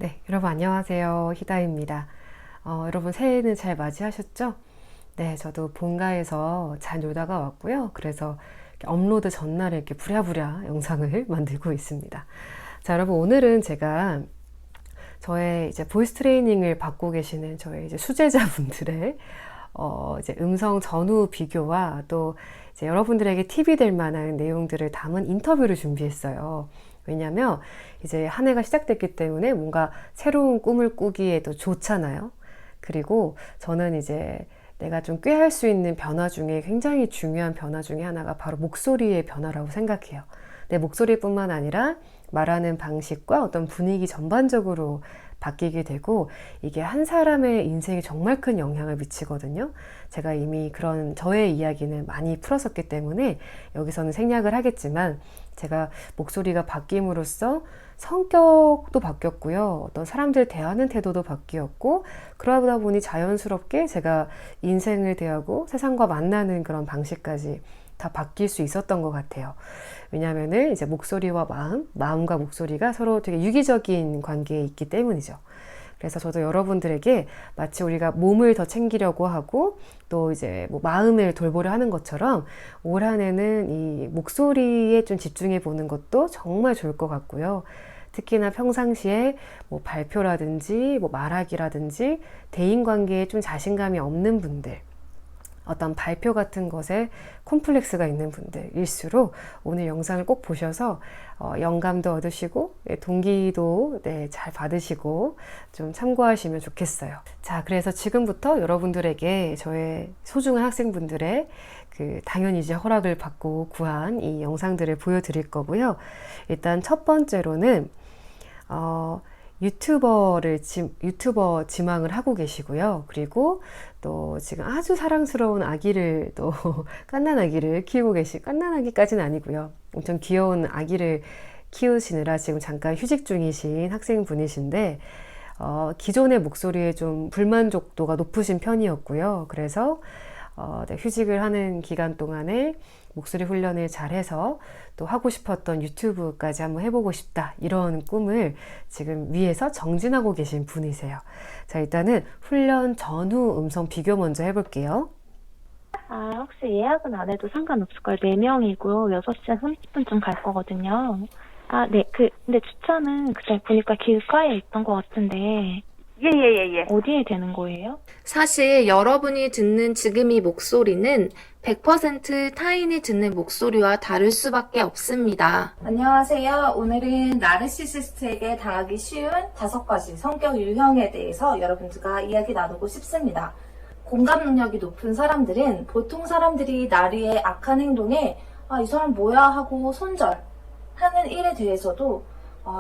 네, 여러분 안녕하세요. 희다입니다. 여러분 새해는 잘 맞이하셨죠? 네, 저도 본가에서 잘 놀다가 왔고요. 그래서 이렇게 업로드 전날에 이렇게 부랴부랴 영상을 만들고 있습니다. 자, 여러분 오늘은 제가 저의 이제 보이스 트레이닝을 받고 계시는 저의 이제 수제자분들의 이제 음성 전후 비교와 또 이제 여러분들에게 팁이 될 만한 내용들을 담은 인터뷰를 준비했어요. 왜냐면 이제 한 해가 시작됐기 때문에 뭔가 새로운 꿈을 꾸기에도 좋잖아요. 그리고 저는 이제 내가 좀 꾀할 수 있는 변화 중에 굉장히 중요한 변화 중에 하나가 바로 목소리의 변화라고 생각해요. 내 목소리뿐만 아니라 말하는 방식과 어떤 분위기 전반적으로 바뀌게 되고 이게 한 사람의 인생에 정말 큰 영향을 미치거든요. 제가 이미 그런 저의 이야기는 많이 풀었었기 때문에 여기서는 생략을 하겠지만 제가 목소리가 바뀜으로써 성격도 바뀌었고요. 어떤 사람들 대하는 태도도 바뀌었고 그러다 보니 자연스럽게 제가 인생을 대하고 세상과 만나는 그런 방식까지 다 바뀔 수 있었던 것 같아요. 왜냐하면은 이제 목소리와 마음과 목소리가 서로 되게 유기적인 관계에 있기 때문이죠. 그래서 저도 여러분들에게 마치 우리가 몸을 더 챙기려고 하고 또 이제 뭐 마음을 돌보려 하는 것처럼 올 한 해는 이 목소리에 좀 집중해 보는 것도 정말 좋을 것 같고요. 특히나 평상시에 뭐 발표라든지 뭐 말하기라든지 대인관계에 좀 자신감이 없는 분들, 어떤 발표 같은 것에 콤플렉스가 있는 분들일수록 오늘 영상을 꼭 보셔서 영감도 얻으시고 동기도 잘 받으시고 좀 참고하시면 좋겠어요. 자, 그래서 지금부터 여러분들에게 저의 소중한 학생분들의 당연히 이제 허락을 받고 구한 이 영상들을 보여드릴 거고요. 일단 첫 번째로는 유튜버 지망을 하고 계시고요. 그리고 또 지금 아주 사랑스러운 아기를 또 갓난 아기를 키우고 갓난 아기까지는 아니고요. 엄청 귀여운 아기를 키우시느라 지금 잠깐 휴직 중이신 학생분이신데 기존의 목소리에 좀 불만족도가 높으신 편이었고요. 그래서 휴직을 하는 기간 동안에 목소리 훈련을 잘해서 또 하고 싶었던 유튜브까지 한번 해보고 싶다, 이런 꿈을 지금 위에서 정진하고 계신 분이세요. 자, 일단은 훈련 전후 음성 비교 먼저 해볼게요. 혹시 예약은 안 해도 상관없을까요? 4명이고요. 6시 30분쯤 갈 거거든요. 네. 근데 주차는 그때 보니까 길가에 있던 것 같은데, 예. 어디에 되는 거예요? 사실 여러분이 듣는 지금 이 목소리는 100% 타인이 듣는 목소리와 다를 수밖에 없습니다. 안녕하세요. 오늘은 나르시시스트에게 당하기 쉬운 5가지 성격 유형에 대해서 여러분들과 이야기 나누고 싶습니다. 공감 능력이 높은 사람들은 보통 사람들이 나르의 악한 행동에 이 사람 뭐야 하고 손절하는 일에 대해서도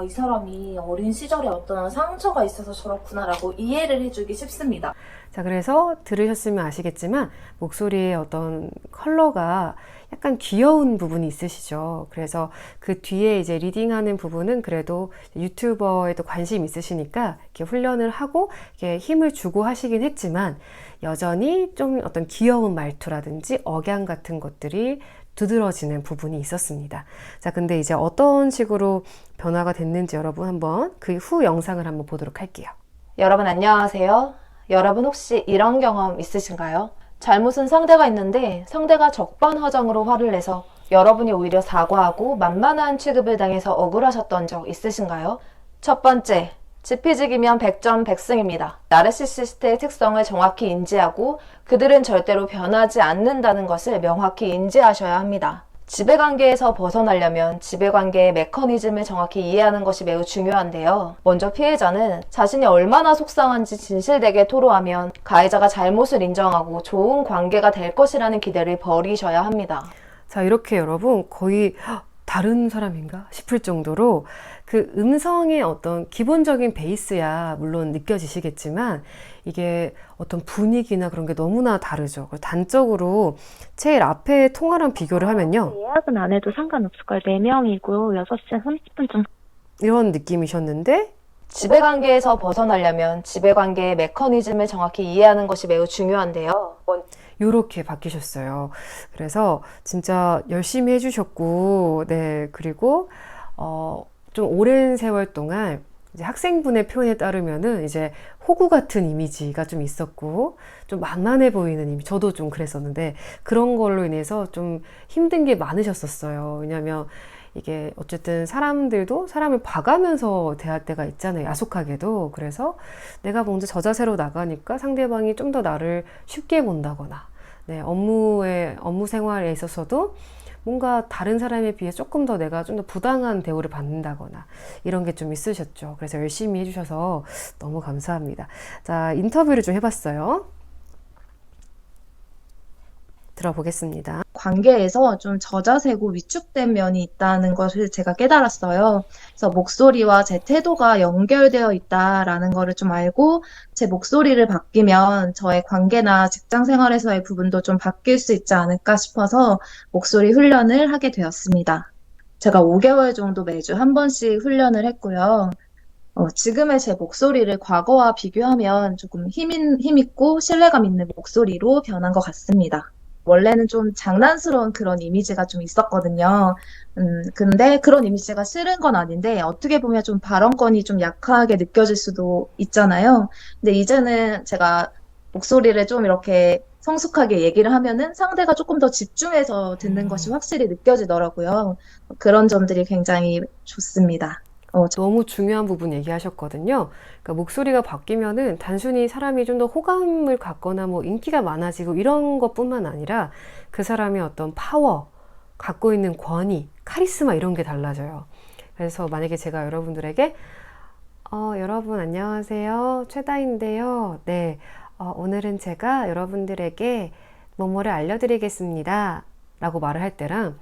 이 사람이 어린 시절에 어떤 상처가 있어서 저렇구나라고 이해를 해주기 쉽습니다. 자, 그래서 들으셨으면 아시겠지만 목소리의 어떤 컬러가 약간 귀여운 부분이 있으시죠. 그래서 그 뒤에 이제 리딩하는 부분은 그래도 유튜버에도 관심 있으시니까 이렇게 훈련을 하고 이렇게 힘을 주고 하시긴 했지만 여전히 좀 어떤 귀여운 말투라든지 억양 같은 것들이 두드러지는 부분이 있었습니다. 자, 근데 이제 어떤 식으로 변화가 됐는지 여러분 한번 그 후 영상을 한번 보도록 할게요. 여러분 안녕하세요. 여러분 혹시 이런 경험 있으신가요? 잘못은 상대가 있는데 상대가 적반하장으로 화를 내서 여러분이 오히려 사과하고 만만한 취급을 당해서 억울하셨던 적 있으신가요? 첫 번째, 지피지기면 100점 100승입니다. 나르시시스트의 특성을 정확히 인지하고 그들은 절대로 변하지 않는다는 것을 명확히 인지하셔야 합니다. 지배관계에서 벗어나려면 지배관계의 메커니즘을 정확히 이해하는 것이 매우 중요한데요. 먼저 피해자는 자신이 얼마나 속상한지 진실되게 토로하면 가해자가 잘못을 인정하고 좋은 관계가 될 것이라는 기대를 버리셔야 합니다. 자, 이렇게 여러분 거의 다른 사람인가 싶을 정도로 그 음성의 어떤 기본적인 베이스야 물론 느껴지시겠지만 이게 어떤 분위기나 그런 게 너무나 다르죠. 단적으로 제일 앞에 통화랑 비교를 하면요. 예약은 안 해도 상관없을까요? 4명이고요. 6시 30분쯤. 이런 느낌이셨는데 지배관계에서 벗어나려면 지배관계의 메커니즘을 정확히 이해하는 것이 매우 중요한데요. 요렇게 바뀌셨어요. 그래서 진짜 열심히 해주셨고, 네, 그리고 좀 오랜 세월 동안 이제 학생분의 표현에 따르면은 이제 호구 같은 이미지가 좀 있었고 좀 만만해 보이는 이미지, 저도 좀 그랬었는데 그런 걸로 인해서 좀 힘든 게 많으셨었어요. 왜냐면 이게 어쨌든 사람들도 사람을 봐가면서 대할 때가 있잖아요. 야속하게도. 그래서 내가 먼저 저 자세로 나가니까 상대방이 좀 더 나를 쉽게 본다거나, 네, 업무 생활에 있어서도 뭔가 다른 사람에 비해 조금 더 내가 좀 더 부당한 대우를 받는다거나 이런 게 좀 있으셨죠. 그래서 열심히 해주셔서 너무 감사합니다. 자, 인터뷰를 좀 해봤어요. 들어보겠습니다. 관계에서 좀 저자세고 위축된 면이 있다는 것을 제가 깨달았어요. 그래서 목소리와 제 태도가 연결되어 있다라는 거를 좀 알고 제 목소리를 바뀌면 저의 관계나 직장 생활에서의 부분도 좀 바뀔 수 있지 않을까 싶어서 목소리 훈련을 하게 되었습니다. 제가 5개월 정도 매주 한 번씩 훈련을 했고요. 지금의 제 목소리를 과거와 비교하면 조금 힘있고 신뢰감 있는 목소리로 변한 것 같습니다. 원래는 좀 장난스러운 그런 이미지가 좀 있었거든요. 근데 그런 이미지가 싫은 건 아닌데 어떻게 보면 좀 발언권이 좀 약하게 느껴질 수도 있잖아요. 근데 이제는 제가 목소리를 좀 이렇게 성숙하게 얘기를 하면은 상대가 조금 더 집중해서 듣는 것이 확실히 느껴지더라고요. 그런 점들이 굉장히 좋습니다. 너무 중요한 부분 얘기하셨거든요. 그러니까 목소리가 바뀌면은 단순히 사람이 좀 더 호감을 갖거나 뭐 인기가 많아지고 이런 것뿐만 아니라 그 사람의 어떤 파워, 갖고 있는 권위, 카리스마 이런 게 달라져요. 그래서 만약에 제가 여러분들에게 여러분 안녕하세요. 최다인데요. 네, 오늘은 제가 여러분들에게 뭐뭐를 알려드리겠습니다. 라고 말을 할 때랑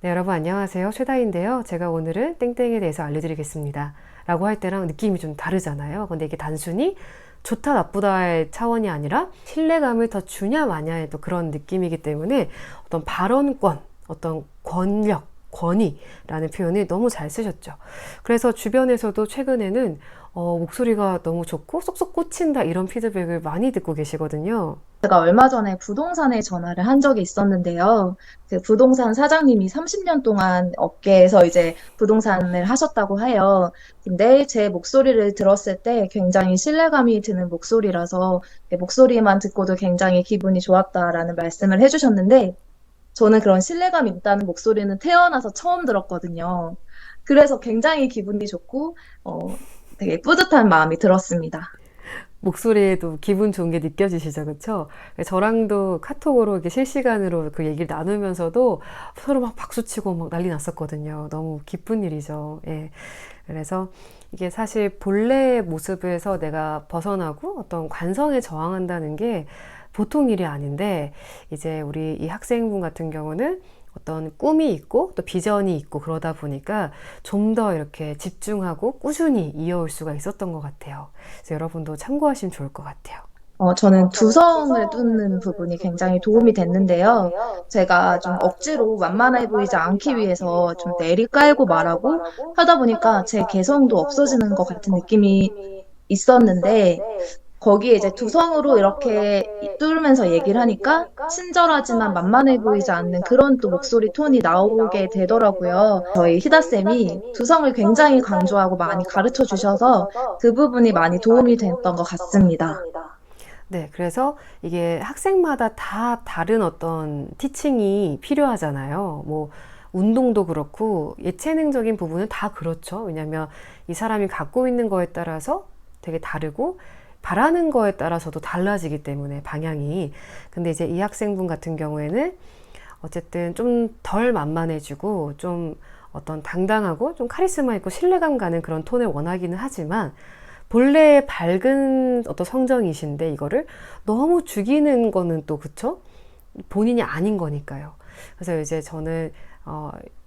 네, 여러분 안녕하세요. 최다인데요. 제가 오늘은 땡땡에 대해서 알려드리겠습니다. 라고 할 때랑 느낌이 좀 다르잖아요. 근데 이게 단순히 좋다 나쁘다의 차원이 아니라 신뢰감을 더 주냐 마냐의 또 그런 느낌이기 때문에 어떤 발언권, 어떤 권력, 권위라는 표현을 너무 잘 쓰셨죠. 그래서 주변에서도 최근에는 목소리가 너무 좋고 쏙쏙 꽂힌다 이런 피드백을 많이 듣고 계시거든요. 제가 얼마 전에 부동산에 전화를 한 적이 있었는데요. 그 부동산 사장님이 30년 동안 업계에서 이제 부동산을 하셨다고 해요. 근데 제 목소리를 들었을 때 굉장히 신뢰감이 드는 목소리라서 목소리만 듣고도 굉장히 기분이 좋았다라는 말씀을 해주셨는데 저는 그런 신뢰감이 있다는 목소리는 태어나서 처음 들었거든요. 그래서 굉장히 기분이 좋고 되게 뿌듯한 마음이 들었습니다. 목소리에도 기분 좋은 게 느껴지시죠, 그쵸? 저랑도 카톡으로 이렇게 실시간으로 그 얘기를 나누면서도 서로 막 박수치고 막 난리 났었거든요. 너무 기쁜 일이죠. 예. 그래서 이게 사실 본래의 모습에서 내가 벗어나고 어떤 관성에 저항한다는 게 보통 일이 아닌데, 이제 우리 이 학생분 같은 경우는 어떤 꿈이 있고 또 비전이 있고 그러다 보니까 좀 더 이렇게 집중하고 꾸준히 이어올 수가 있었던 것 같아요. 그래서 여러분도 참고하시면 좋을 것 같아요. 저는 두성을 뚫는 부분이 굉장히 도움이 됐는데요. 제가 좀 억지로 만만해 보이지 않기 위해서 좀 내리깔고 말하고 하다 보니까 제 개성도 없어지는 것 같은 느낌이 있었는데, 거기에 이제 두성으로 이렇게 뚫으면서 얘기를 하니까 친절하지만 만만해 보이지 않는 그런 또 목소리 톤이 나오게 되더라고요. 저희 희다쌤이 두성을 굉장히 강조하고 많이 가르쳐 주셔서 그 부분이 많이 도움이 됐던 것 같습니다. 네, 그래서 이게 학생마다 다 다른 어떤 티칭이 필요하잖아요. 뭐, 운동도 그렇고 예체능적인 부분은 다 그렇죠. 왜냐하면 이 사람이 갖고 있는 거에 따라서 되게 다르고 바라는 거에 따라서도 달라지기 때문에 방향이. 근데 이제 이 학생분 같은 경우에는 어쨌든 좀 덜 만만해지고 좀 어떤 당당하고 좀 카리스마 있고 신뢰감 가는 그런 톤을 원하기는 하지만 본래 밝은 어떤 성정이신데 이거를 너무 죽이는 거는 또 그쵸? 본인이 아닌 거니까요. 그래서 이제 저는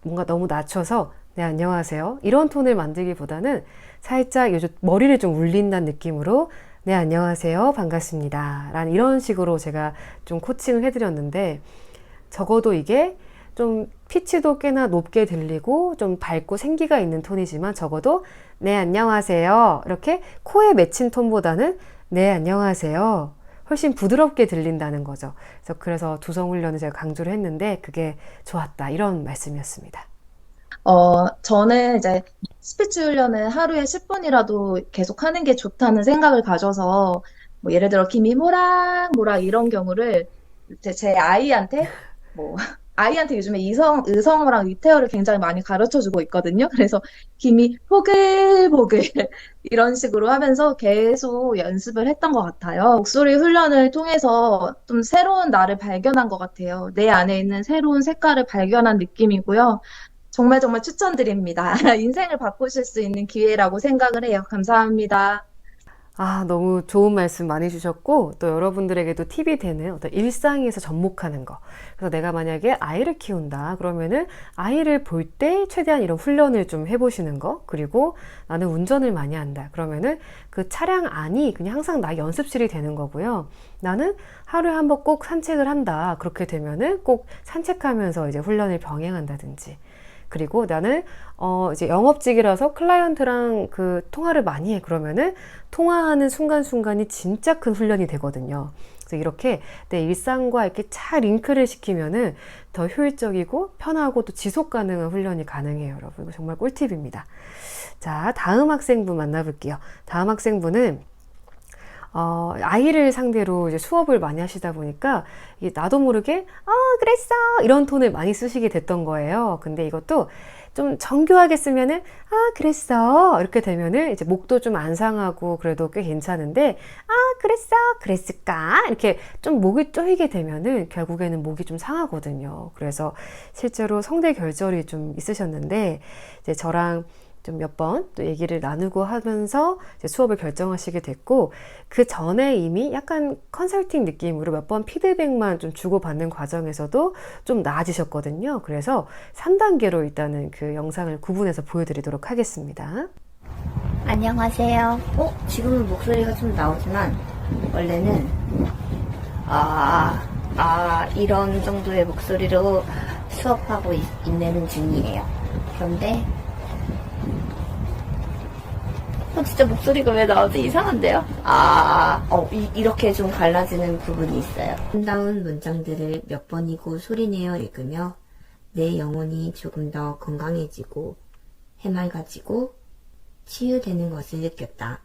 뭔가 너무 낮춰서 네 안녕하세요 이런 톤을 만들기보다는 살짝 요즘 머리를 좀 울린다는 느낌으로 네 안녕하세요 반갑습니다 라는 이런 식으로 제가 좀 코칭을 해드렸는데, 적어도 이게 좀 피치도 꽤나 높게 들리고 좀 밝고 생기가 있는 톤이지만 적어도 네 안녕하세요 이렇게 코에 맺힌 톤보다는 네 안녕하세요 훨씬 부드럽게 들린다는 거죠. 그래서 두성 훈련을 제가 강조를 했는데 그게 좋았다 이런 말씀이었습니다. 저는 이제 스피치 훈련을 하루에 10분이라도 계속 하는 게 좋다는 생각을 가져서, 뭐 예를 들어, 김이 모락 이런 경우를 제 아이한테, 뭐, 아이한테 요즘에 의성어랑 위태어를 굉장히 많이 가르쳐 주고 있거든요. 그래서 김이 보글보글 이런 식으로 하면서 계속 연습을 했던 것 같아요. 목소리 훈련을 통해서 좀 새로운 나를 발견한 것 같아요. 내 안에 있는 새로운 색깔을 발견한 느낌이고요. 정말 정말 추천드립니다. 인생을 바꾸실 수 있는 기회라고 생각을 해요. 감사합니다. 아, 너무 좋은 말씀 많이 주셨고, 또 여러분들에게도 팁이 되는 어떤 일상에서 접목하는 거. 그래서 내가 만약에 아이를 키운다, 그러면은 아이를 볼 때 최대한 이런 훈련을 좀 해보시는 거. 그리고 나는 운전을 많이 한다. 그러면은 그 차량 안이 그냥 항상 나의 연습실이 되는 거고요. 나는 하루에 한 번 꼭 산책을 한다. 그렇게 되면은 꼭 산책하면서 이제 훈련을 병행한다든지. 그리고 나는 이제 영업직이라서 클라이언트랑 그 통화를 많이 해. 그러면은 통화하는 순간순간이 진짜 큰 훈련이 되거든요. 그래서 이렇게 내 일상과 이렇게 잘 링크를 시키면은 더 효율적이고 편하고 또 지속 가능한 훈련이 가능해요, 여러분. 이거 정말 꿀팁입니다. 자, 다음 학생분 만나볼게요. 다음 학생분은 아이를 상대로 이제 수업을 많이 하시다 보니까 이게 나도 모르게 그랬어 이런 톤을 많이 쓰시게 됐던 거예요. 근데 이것도 좀 정교하게 쓰면은 그랬어 이렇게 되면은 이제 목도 좀 안 상하고 그래도 꽤 괜찮은데 그랬어 그랬을까 이렇게 좀 목이 쪼이게 되면은 결국에는 목이 좀 상하거든요. 그래서 실제로 성대 결절이 좀 있으셨는데 이제 저랑 좀 몇 번 또 얘기를 나누고 하면서 이제 수업을 결정하시게 됐고, 그 전에 이미 약간 컨설팅 느낌으로 몇 번 피드백만 좀 주고받는 과정에서도 좀 나아지셨거든요. 그래서 3단계로 일단은 그 영상을 구분해서 보여드리도록 하겠습니다. 안녕하세요. 지금은 목소리가 좀 나오지만, 원래는, 이런 정도의 목소리로 수업하고 있는 중이에요. 그런데, 진짜 목소리가 왜 나오지? 이상한데요? 이렇게 좀 갈라지는 부분이 있어요. 아름다운 문장들을 몇 번이고 소리내어 읽으며 내 영혼이 조금 더 건강해지고 해맑아지고 치유되는 것을 느꼈다.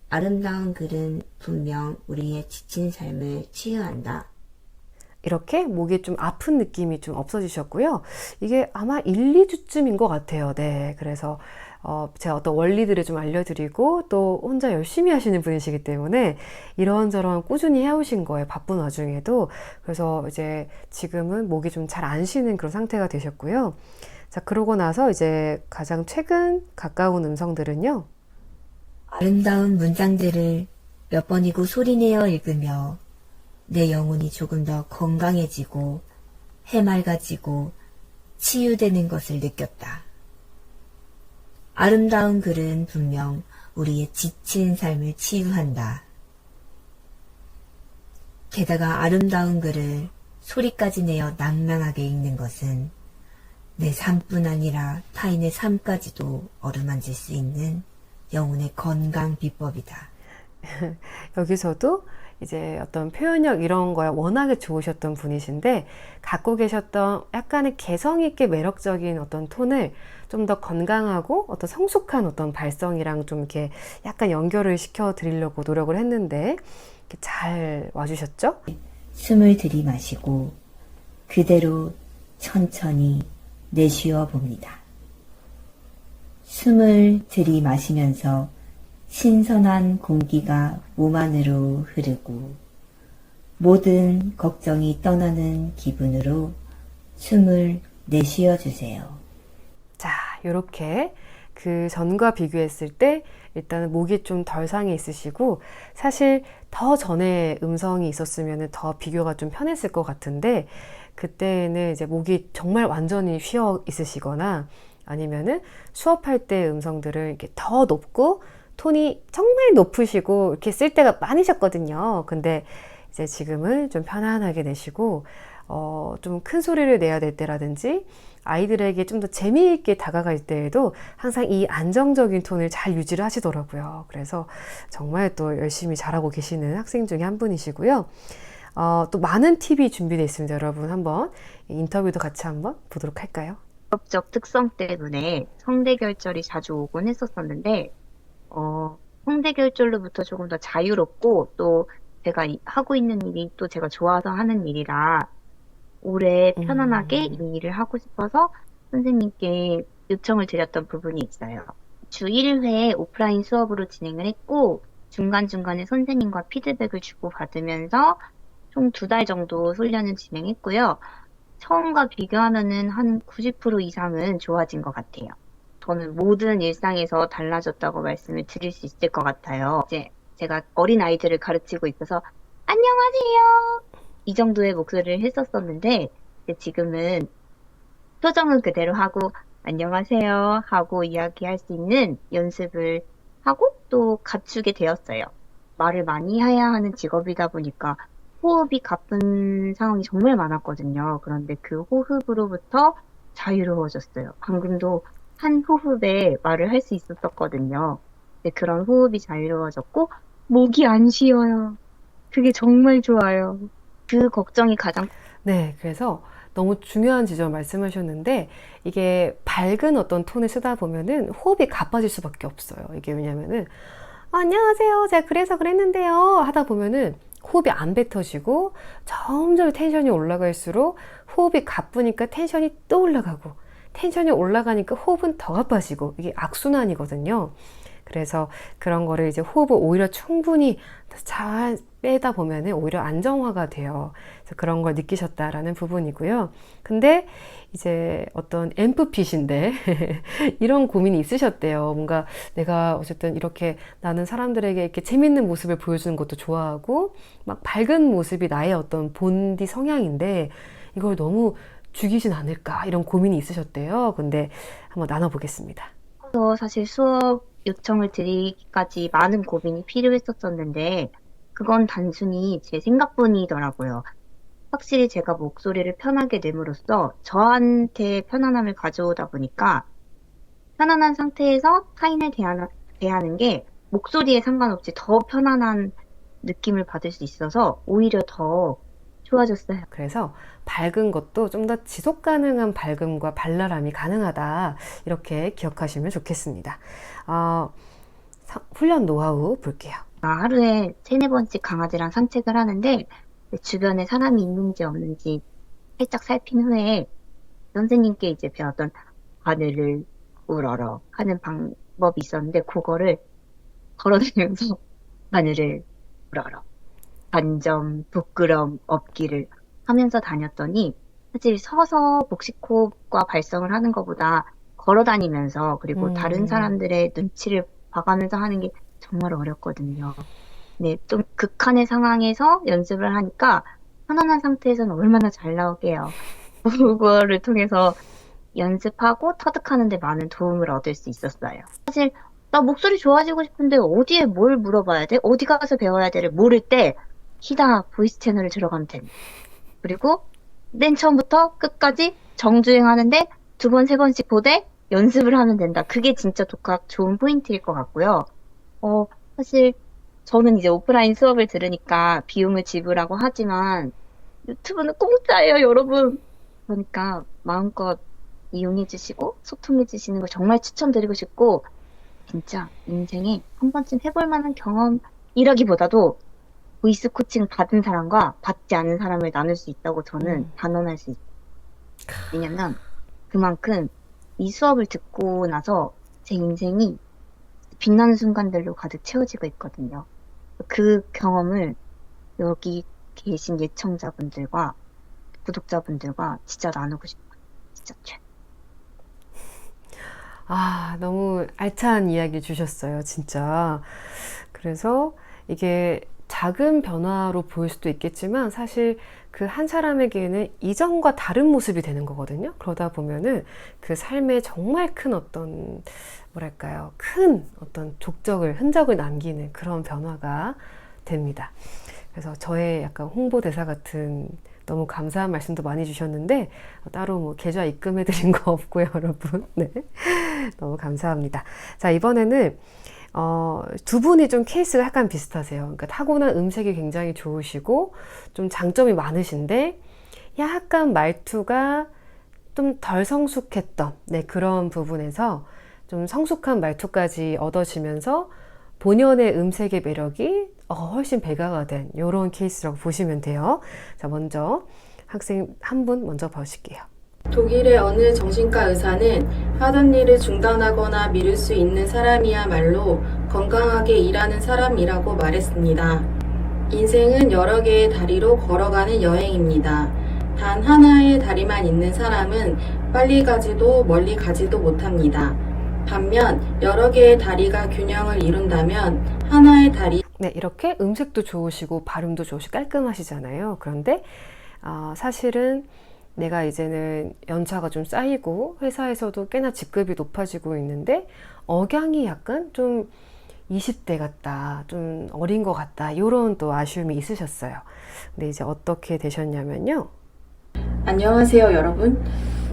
아름다운 글은 분명 우리의 지친 삶을 치유한다. 이렇게 목이 좀 아픈 느낌이 좀 없어지셨고요. 이게 아마 1, 2주쯤인 것 같아요. 네. 그래서 제가 어떤 원리들을 좀 알려드리고 또 혼자 열심히 하시는 분이시기 때문에 이런저런 꾸준히 해오신 거예요. 바쁜 와중에도. 그래서 이제 지금은 목이 좀 잘 안 쉬는 그런 상태가 되셨고요. 자, 그러고 나서 이제 가장 최근 가까운 음성들은요. 아름다운 문장들을 몇 번이고 소리내어 읽으며 내 영혼이 조금 더 건강해지고 해맑아지고 치유되는 것을 느꼈다. 아름다운 글은 분명 우리의 지친 삶을 치유한다. 게다가 아름다운 글을 소리까지 내어 낭낭하게 읽는 것은 내 삶뿐 아니라 타인의 삶까지도 어루만질 수 있는 영혼의 건강 비법이다. 여기서도 이제 어떤 표현력 이런 거에 워낙에 좋으셨던 분이신데 갖고 계셨던 약간의 개성 있게 매력적인 어떤 톤을 좀 더 건강하고 어떤 성숙한 어떤 발성이랑 좀 이렇게 약간 연결을 시켜 드리려고 노력을 했는데 이렇게 잘 와주셨죠? 숨을 들이마시고 그대로 천천히 내쉬어 봅니다. 숨을 들이마시면서 신선한 공기가 몸 안으로 흐르고 모든 걱정이 떠나는 기분으로 숨을 내쉬어 주세요. 자, 요렇게 그 전과 비교했을 때 일단은 목이 좀 덜 상해 있으시고 사실 더 전에 음성이 있었으면 더 비교가 좀 편했을 것 같은데 그때는 이제 목이 정말 완전히 쉬어 있으시거나 아니면은 수업할 때 음성들을 이렇게 더 높고 톤이 정말 높으시고 이렇게 쓸 때가 많으셨거든요. 근데 이제 지금은 좀 편안하게 내시고 좀 큰 소리를 내야 될 때라든지 아이들에게 좀 더 재미있게 다가갈 때에도 항상 이 안정적인 톤을 잘 유지를 하시더라고요. 그래서 정말 또 열심히 잘하고 계시는 학생 중에 한 분이시고요. 또 많은 팁이 준비되어 있습니다. 여러분 한번 인터뷰도 같이 한번 보도록 할까요? 직업적 특성 때문에 성대결절이 자주 오곤 했었었는데, 성대결절로부터 조금 더 자유롭고, 또 제가 하고 있는 일이 또 제가 좋아서 하는 일이라, 오래 편안하게 이 일을 하고 싶어서 선생님께 요청을 드렸던 부분이 있어요. 주 1회 오프라인 수업으로 진행을 했고, 중간중간에 선생님과 피드백을 주고받으면서 총 2달 정도 훈련을 진행했고요. 처음과 비교하면은 한 90% 이상은 좋아진 것 같아요. 저는 모든 일상에서 달라졌다고 말씀을 드릴 수 있을 것 같아요. 이제 제가 어린 아이들을 가르치고 있어서 안녕하세요 이 정도의 목소리를 했었었는데 이제 지금은 표정은 그대로 하고 안녕하세요 하고 이야기할 수 있는 연습을 하고 또 갖추게 되었어요. 말을 많이 해야 하는 직업이다 보니까 호흡이 가쁜 상황이 정말 많았거든요. 그런데 그 호흡으로부터 자유로워졌어요. 방금도 한 호흡에 말을 할 수 있었거든요. 근데 그런 호흡이 자유로워졌고 목이 안 쉬어요. 그게 정말 좋아요. 그 걱정이 가장 네, 그래서 너무 중요한 지점 말씀하셨는데 이게 밝은 어떤 톤을 쓰다 보면은 호흡이 가빠질 수밖에 없어요. 이게 왜냐면은 안녕하세요. 제가 그래서 그랬는데요. 하다 보면은 호흡이 안 뱉어지고 점점 텐션이 올라갈수록 호흡이 가쁘니까 텐션이 또 올라가고 텐션이 올라가니까 호흡은 더 가빠지고 이게 악순환이거든요. 그래서 그런 거를 이제 호흡을 오히려 충분히 잘 빼다 보면은 오히려 안정화가 돼요. 그래서 그런 걸 느끼셨다라는 부분이고요. 근데 이제 어떤 앰프핏인데 이런 고민이 있으셨대요. 뭔가 내가 어쨌든 이렇게 나는 사람들에게 이렇게 재밌는 모습을 보여주는 것도 좋아하고 막 밝은 모습이 나의 어떤 본디 성향인데 이걸 너무 죽이진 않을까 이런 고민이 있으셨대요. 근데 한번 나눠보겠습니다. 사실 수업 요청을 드리기까지 많은 고민이 필요했었었는데 그건 단순히 제 생각뿐이더라고요. 확실히 제가 목소리를 편하게 내므로써 저한테 편안함을 가져오다 보니까 편안한 상태에서 타인을 대하는 게 목소리에 상관없이 더 편안한 느낌을 받을 수 있어서 오히려 더 좋아졌어요. 그래서 밝은 것도 좀 더 지속 가능한 밝음과 발랄함이 가능하다 이렇게 기억하시면 좋겠습니다. 훈련 노하우 볼게요. 하루에 3-4번씩 강아지랑 산책을 하는데 주변에 사람이 있는지 없는지 살짝 살핀 후에 선생님께 이제 배웠던 하늘을 우러러 하는 방법이 있었는데 그거를 걸어다니면서 하늘을 우러러 단점, 부끄럼 없기를 하면서 다녔더니 사실 서서 복식호흡과 발성을 하는 것보다 걸어다니면서 그리고 다른 사람들의 눈치를 봐가면서 하는 게 정말 어렵거든요. 네, 좀 극한의 상황에서 연습을 하니까 편안한 상태에서는 얼마나 잘 나오게요. 그거를 통해서 연습하고 터득하는 데 많은 도움을 얻을 수 있었어요. 사실 나 목소리 좋아지고 싶은데 어디에 뭘 물어봐야 돼? 어디 가서 배워야 돼를 모를 때 히다 보이스 채널을 들어가면 됩니다. 그리고 맨 처음부터 끝까지 정주행하는데 2번, 3번씩 보되 연습을 하면 된다. 그게 진짜 독학 좋은 포인트일 것 같고요. 사실 저는 이제 오프라인 수업을 들으니까 비용을 지불하고 하지만 유튜브는 공짜예요, 여러분. 그러니까 마음껏 이용해 주시고 소통해 주시는 걸 정말 추천드리고 싶고 진짜 인생에 한 번쯤 해볼 만한 경험이라기보다도 보이스 코칭 받은 사람과 받지 않은 사람을 나눌 수 있다고 저는 단언할 수 있어요. 왜냐면 그만큼 이 수업을 듣고 나서 제 인생이 빛나는 순간들로 가득 채워지고 있거든요. 그 경험을 여기 계신 예청자분들과 구독자분들과 진짜 나누고 싶어요. 진짜 최. 너무 알찬 이야기 주셨어요, 진짜. 그래서 이게 작은 변화로 보일 수도 있겠지만 사실 그 한 사람에게는 이전과 다른 모습이 되는 거거든요. 그러다 보면은 그 삶에 정말 큰 어떤 뭐랄까요, 큰 어떤 흔적을 남기는 그런 변화가 됩니다. 그래서 저의 약간 홍보대사 같은 너무 감사한 말씀도 많이 주셨는데 따로 뭐 계좌 입금해 드린 거 없고요, 여러분. 네. 너무 감사합니다. 자, 이번에는 두 분이 좀 케이스가 약간 비슷하세요. 그러니까 타고난 음색이 굉장히 좋으시고 좀 장점이 많으신데 약간 말투가 좀 덜 성숙했던 네, 그런 부분에서 좀 성숙한 말투까지 얻어지면서 본연의 음색의 매력이 훨씬 배가가 된 이런 케이스라고 보시면 돼요. 자, 먼저 학생 한 분 먼저 보실게요. 독일의 어느 정신과 의사는 하던 일을 중단하거나 미룰 수 있는 사람이야말로 건강하게 일하는 사람이라고 말했습니다. 인생은 여러 개의 다리로 걸어가는 여행입니다. 단 하나의 다리만 있는 사람은 빨리 가지도 멀리 가지도 못합니다. 반면 여러 개의 다리가 균형을 이룬다면 하나의 다리 네, 이렇게 음색도 좋으시고 발음도 좋으시고 깔끔하시잖아요. 그런데 사실은 내가 이제는 연차가 좀 쌓이고 회사에서도 꽤나 직급이 높아지고 있는데 억양이 약간 좀 20대 같다, 좀 어린 것 같다, 이런 또 아쉬움이 있으셨어요. 근데 이제 어떻게 되셨냐면요. 안녕하세요 여러분.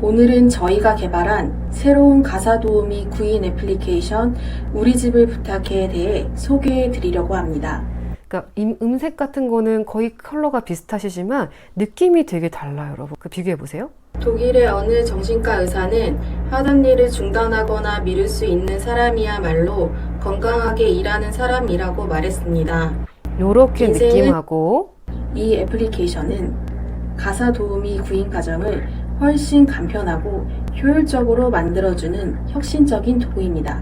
오늘은 저희가 개발한 새로운 가사 도우미 구인 애플리케이션 우리 집을 부탁해에 대해 소개해 드리려고 합니다. 그러니까 음색 같은 거는 거의 컬러가 비슷하시지만 느낌이 되게 달라요, 여러분. 그 비교해 보세요. 독일의 어느 정신과 의사는 하던 일을 중단하거나 미룰 수 있는 사람이야말로 건강하게 일하는 사람이라고 말했습니다. 요렇게 인생은- 느낌하고 이 애플리케이션은 가사 도우미 구인 과정을 훨씬 간편하고 효율적으로 만들어주는 혁신적인 도구입니다.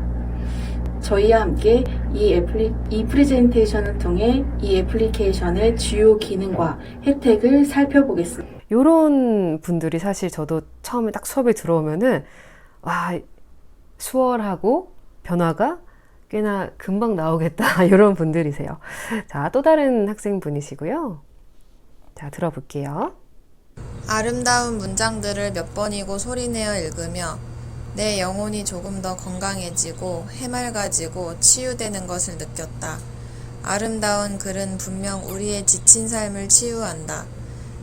저희와 함께 이 프레젠테이션을 통해 이 애플리케이션의 주요 기능과 혜택을 살펴보겠습니다. 요런 분들이 사실 저도 처음에 딱 수업에 들어오면은 와, 수월하고 변화가 꽤나 금방 나오겠다 이런 분들이세요. 자, 또 다른 학생분이시고요. 자, 들어볼게요. 아름다운 문장들을 몇 번이고 소리내어 읽으며 내 영혼이 조금 더 건강해지고 해맑아지고 치유되는 것을 느꼈다. 아름다운 글은 분명 우리의 지친 삶을 치유한다.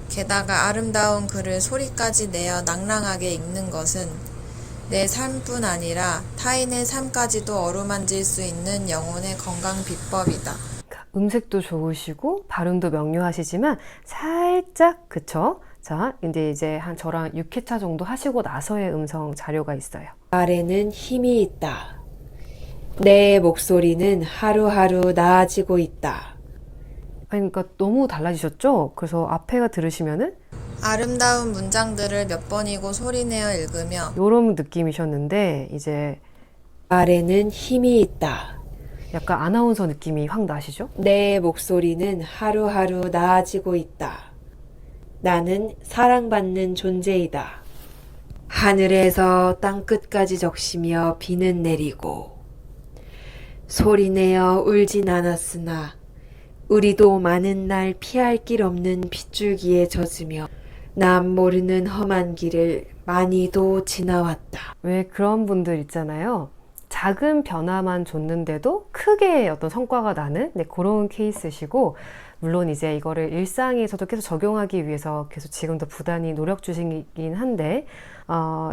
게다가 아름다운 글을 소리까지 내어 낭랑하게 읽는 것은 내 삶뿐 아니라 타인의 삶까지도 어루만질 수 있는 영혼의 건강 비법이다. 음색도 좋으시고 발음도 명료하시지만 살짝 그쵸? 자, 이제 저랑 6회차 정도 하시고 나서의 음성 자료가 있어요. 말에는 힘이 있다. 내 목소리는 하루하루 나아지고 있다. 그러니까 너무 달라지셨죠? 그래서 앞에가 들으시면은 아름다운 문장들을 몇 번이고 소리내어 읽으며 요런 느낌이셨는데 이제 말에는 힘이 있다. 약간 아나운서 느낌이 확 나시죠? 내 목소리는 하루하루 나아지고 있다. 나는 사랑받는 존재이다. 하늘에서 땅끝까지 적시며 비는 내리고 소리내어 울진 않았으나 우리도 많은 날 피할 길 없는 빗줄기에 젖으며 남 모르는 험한 길을 많이도 지나왔다. 왜 그런 분들 있잖아요. 작은 변화만 줬는데도 크게 어떤 성과가 나는 그런 케이스시고, 물론 이제 이거를 일상에서도 계속 적용하기 위해서 계속 지금도 부단히 노력 중이긴 한데,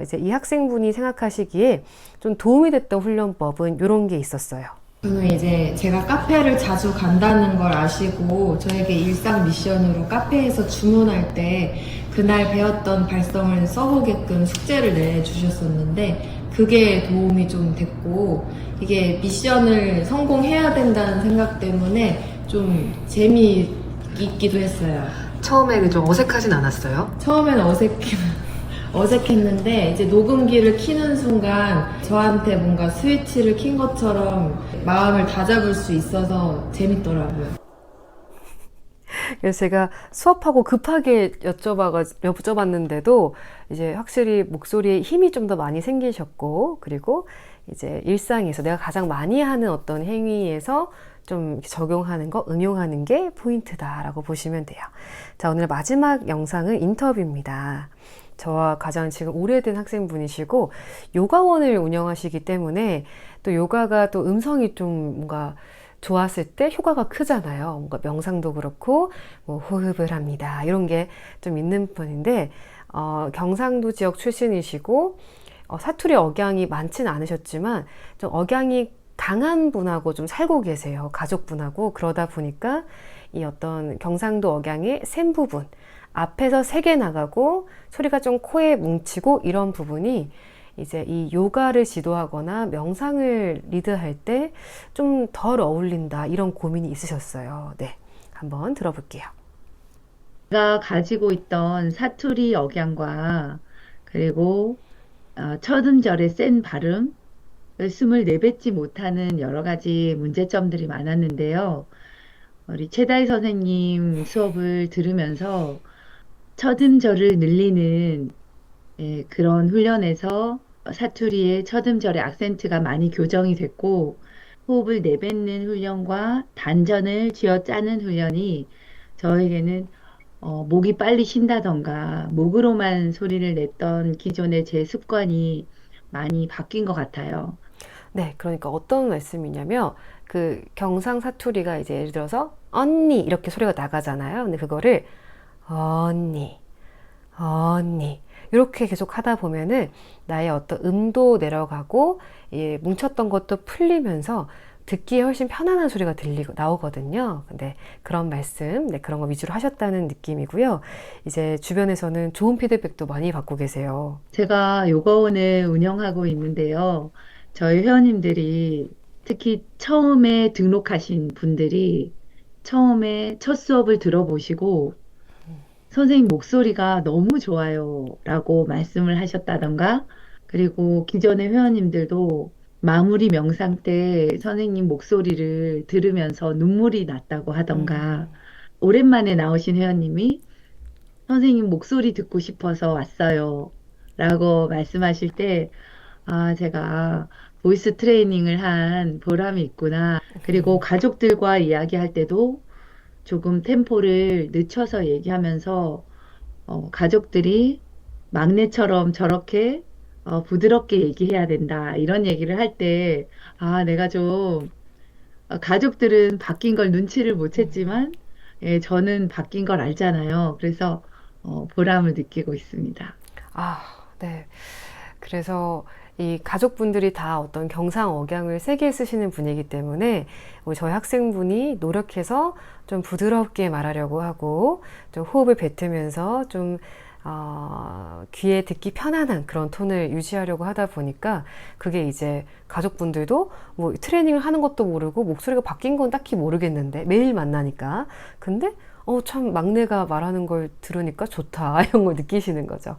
이제 이 학생분이 생각하시기에 좀 도움이 됐던 훈련법은 이런 게 있었어요. 저는 이제 제가 카페를 자주 간다는 걸 아시고 저에게 일상 미션으로 카페에서 주문할 때 그날 배웠던 발성을 써보게끔 숙제를 내주셨었는데 그게 도움이 좀 됐고, 이게 미션을 성공해야 된다는 생각 때문에 좀 재미있기도 했어요. 처음에는 좀 어색하진 않았어요? 처음에는 어색했는데 이제 녹음기를 켜는 순간 저한테 뭔가 스위치를 킨 것처럼 마음을 다잡을 수 있어서 재밌더라고요. 그래서 제가 수업하고 급하게 여쭤봤는데도 이제 확실히 목소리에 힘이 좀 더 많이 생기셨고, 그리고 이제 일상에서 내가 가장 많이 하는 어떤 행위에서 좀 적용하는 거, 응용하는 게 포인트다라고 보시면 돼요. 자, 오늘 마지막 영상은 인터뷰입니다. 저와 가장 지금 오래된 학생분이시고 요가원을 운영하시기 때문에 또 요가가 또 음성이 좀 뭔가 좋았을 때 효과가 크잖아요. 뭔가 명상도 그렇고 뭐 호흡을 합니다. 이런 게 좀 있는 분인데 경상도 지역 출신이시고 사투리 억양이 많지는 않으셨지만 좀 억양이 강한 분하고 좀 살고 계세요. 가족분하고. 그러다 보니까 이 어떤 경상도 억양의 센 부분, 앞에서 세게 나가고 소리가 좀 코에 뭉치고 이런 부분이 이제 이 요가를 지도하거나 명상을 리드할 때 좀 덜 어울린다, 이런 고민이 있으셨어요. 네, 한번 들어볼게요. 제가 가지고 있던 사투리 억양과 그리고 첫 음절의 센 발음, 숨을 내뱉지 못하는 여러 가지 문제점들이 많았는데요. 우리 최다희 선생님 수업을 들으면서 첫 음절을 늘리는 그런 훈련에서 사투리의 첫 음절의 악센트가 많이 교정이 됐고, 호흡을 내뱉는 훈련과 단전을 쥐어짜는 훈련이 저에게는 목이 빨리 쉰다던가 목으로만 소리를 냈던 기존의 제 습관이 많이 바뀐 것 같아요. 네, 그러니까 어떤 말씀이냐면 그 경상 사투리가 이제 예를 들어서 언니 이렇게 소리가 나가잖아요. 근데 그거를 언니, 언니 이렇게 계속 하다 보면은 나의 어떤 음도 내려가고 뭉쳤던 것도 풀리면서 듣기에 훨씬 편안한 소리가 나오거든요. 근데 그런 말씀, 네, 그런 거 위주로 하셨다는 느낌이고요. 이제 주변에서는 좋은 피드백도 많이 받고 계세요. 제가 요가원을 운영하고 있는데요. 저희 회원님들이 특히 처음에 등록하신 분들이 처음에 첫 수업을 들어보시고 선생님 목소리가 너무 좋아요 라고 말씀을 하셨다던가, 그리고 기존의 회원님들도 마무리 명상 때 선생님 목소리를 들으면서 눈물이 났다고 하던가, 오랜만에 나오신 회원님이 선생님 목소리 듣고 싶어서 왔어요 라고 말씀하실 때, 제가 보이스 트레이닝을 한 보람이 있구나. 그리고 가족들과 이야기할 때도 조금 템포를 늦춰서 얘기하면서 가족들이 막내처럼 저렇게 부드럽게 얘기해야 된다, 이런 얘기를 할 때, 내가 좀 가족들은 바뀐 걸 눈치를 못 챘지만 저는 바뀐 걸 알잖아요. 그래서 보람을 느끼고 있습니다. 네. 그래서 이 가족분들이 다 어떤 경상 억양을 세게 쓰시는 분이기 때문에 우리 저희 학생분이 노력해서 좀 부드럽게 말하려고 하고 좀 호흡을 뱉으면서 좀 귀에 듣기 편안한 그런 톤을 유지하려고 하다 보니까 그게 이제 가족분들도 뭐 트레이닝을 하는 것도 모르고 목소리가 바뀐 건 딱히 모르겠는데 매일 만나니까, 근데 참 막내가 말하는 걸 들으니까 좋다 이런 걸 느끼시는 거죠.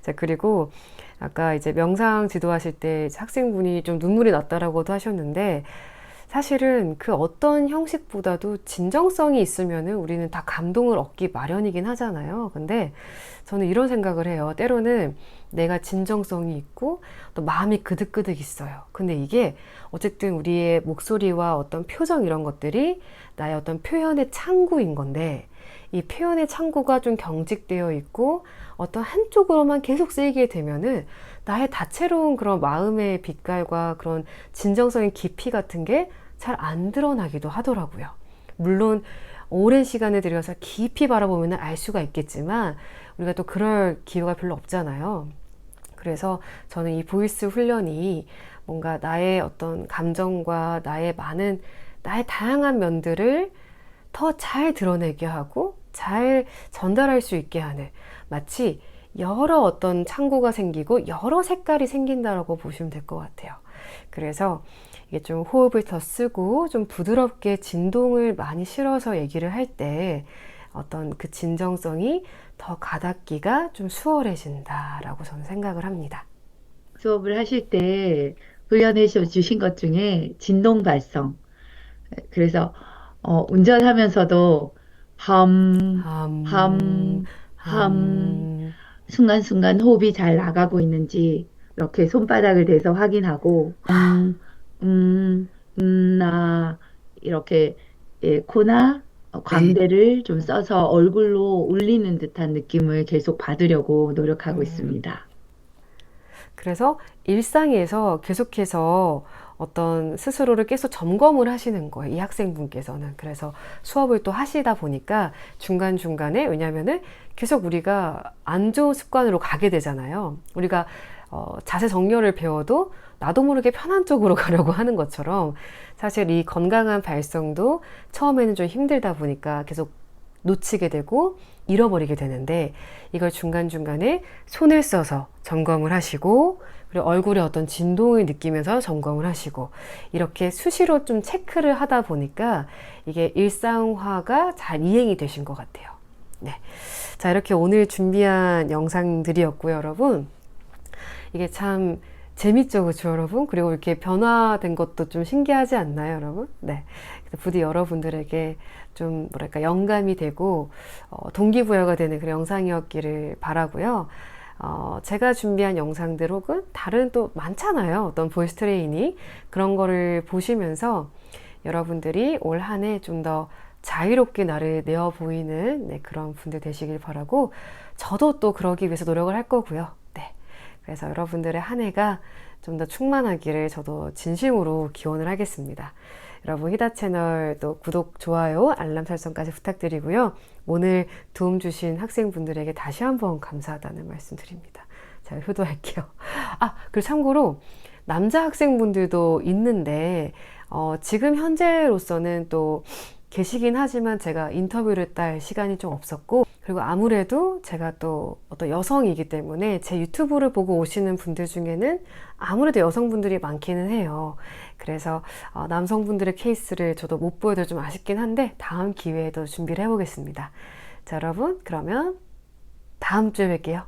자, 그리고 아까 이제 명상 지도하실 때 학생분이 좀 눈물이 났다라고도 하셨는데, 사실은 그 어떤 형식보다도 진정성이 있으면은 우리는 다 감동을 얻기 마련이긴 하잖아요. 근데 저는 이런 생각을 해요. 때로는 내가 진정성이 있고 또 마음이 그득그득 있어요. 근데 이게 어쨌든 우리의 목소리와 어떤 표정 이런 것들이 나의 어떤 표현의 창구인 건데, 이 표현의 창구가 좀 경직되어 있고 어떤 한쪽으로만 계속 쓰이게 되면은 나의 다채로운 그런 마음의 빛깔과 그런 진정성의 깊이 같은 게 잘 안 드러나기도 하더라고요. 물론 오랜 시간을 들여서 깊이 바라보면 알 수가 있겠지만 우리가 또 그럴 기회가 별로 없잖아요. 그래서 저는 이 보이스 훈련이 뭔가 나의 어떤 감정과 나의 다양한 면들을 더 잘 드러내게 하고 잘 전달할 수 있게 하는, 마치 여러 어떤 창구가 생기고 여러 색깔이 생긴다라고 보시면 될 것 같아요. 그래서 이게 좀 호흡을 더 쓰고 좀 부드럽게 진동을 많이 실어서 얘기를 할 때 어떤 그 진정성이 더 가닿기가 좀 수월해진다라고 저는 생각을 합니다. 수업을 하실 때 훈련해 주신 것 중에 진동 발성. 그래서 운전하면서도 순간순간 호흡이 잘 나가고 있는지 이렇게 손바닥을 대서 확인하고 이렇게 코나 광대를 좀 써서 얼굴로 울리는 듯한 느낌을 계속 받으려고 노력하고 있습니다. 그래서 일상에서 계속해서 어떤 스스로를 계속 점검을 하시는 거예요, 이 학생분께서는. 그래서 수업을 또 하시다 보니까 중간중간에, 왜냐면은 계속 우리가 안 좋은 습관으로 가게 되잖아요. 우리가 자세 정렬을 배워도 나도 모르게 편한 쪽으로 가려고 하는 것처럼 사실 이 건강한 발성도 처음에는 좀 힘들다 보니까 계속 놓치게 되고 잃어버리게 되는데, 이걸 중간중간에 손을 써서 점검을 하시고, 그리고 얼굴에 어떤 진동을 느끼면서 점검을 하시고, 이렇게 수시로 좀 체크를 하다 보니까 이게 일상화가 잘 이행이 되신 것 같아요. 네. 자, 이렇게 오늘 준비한 영상들이었고요, 여러분. 이게 참 재밌죠, 그렇죠, 여러분? 그리고 이렇게 변화된 것도 좀 신기하지 않나요, 여러분? 네. 부디 여러분들에게 좀 뭐랄까 영감이 되고 동기부여가 되는 그런 영상이었기를 바라고요. 제가 준비한 영상들 혹은 다른 또 많잖아요. 어떤 보이스 트레이닝 그런 거를 보시면서 여러분들이 올 한 해 좀 더 자유롭게 나를 내어 보이는 네, 그런 분들 되시길 바라고, 저도 또 그러기 위해서 노력을 할 거고요. 네. 그래서 여러분들의 한 해가 좀 더 충만하기를 저도 진심으로 기원을 하겠습니다. 여러분 히다 채널 또 구독, 좋아요, 알람 설정까지 부탁드리고요. 오늘 도움 주신 학생분들에게 다시 한번 감사하다는 말씀 드립니다. 자, 효도할게요. 그리고 참고로 남자 학생분들도 있는데 지금 현재로서는 또 계시긴 하지만 제가 인터뷰를 딸 시간이 좀 없었고, 그리고 아무래도 제가 또 어떤 여성이기 때문에 제 유튜브를 보고 오시는 분들 중에는 아무래도 여성분들이 많기는 해요. 그래서 남성분들의 케이스를 저도 못 보여드려 좀 아쉽긴 한데 다음 기회에도 준비를 해보겠습니다. 자, 여러분, 그러면 다음 주에 뵐게요.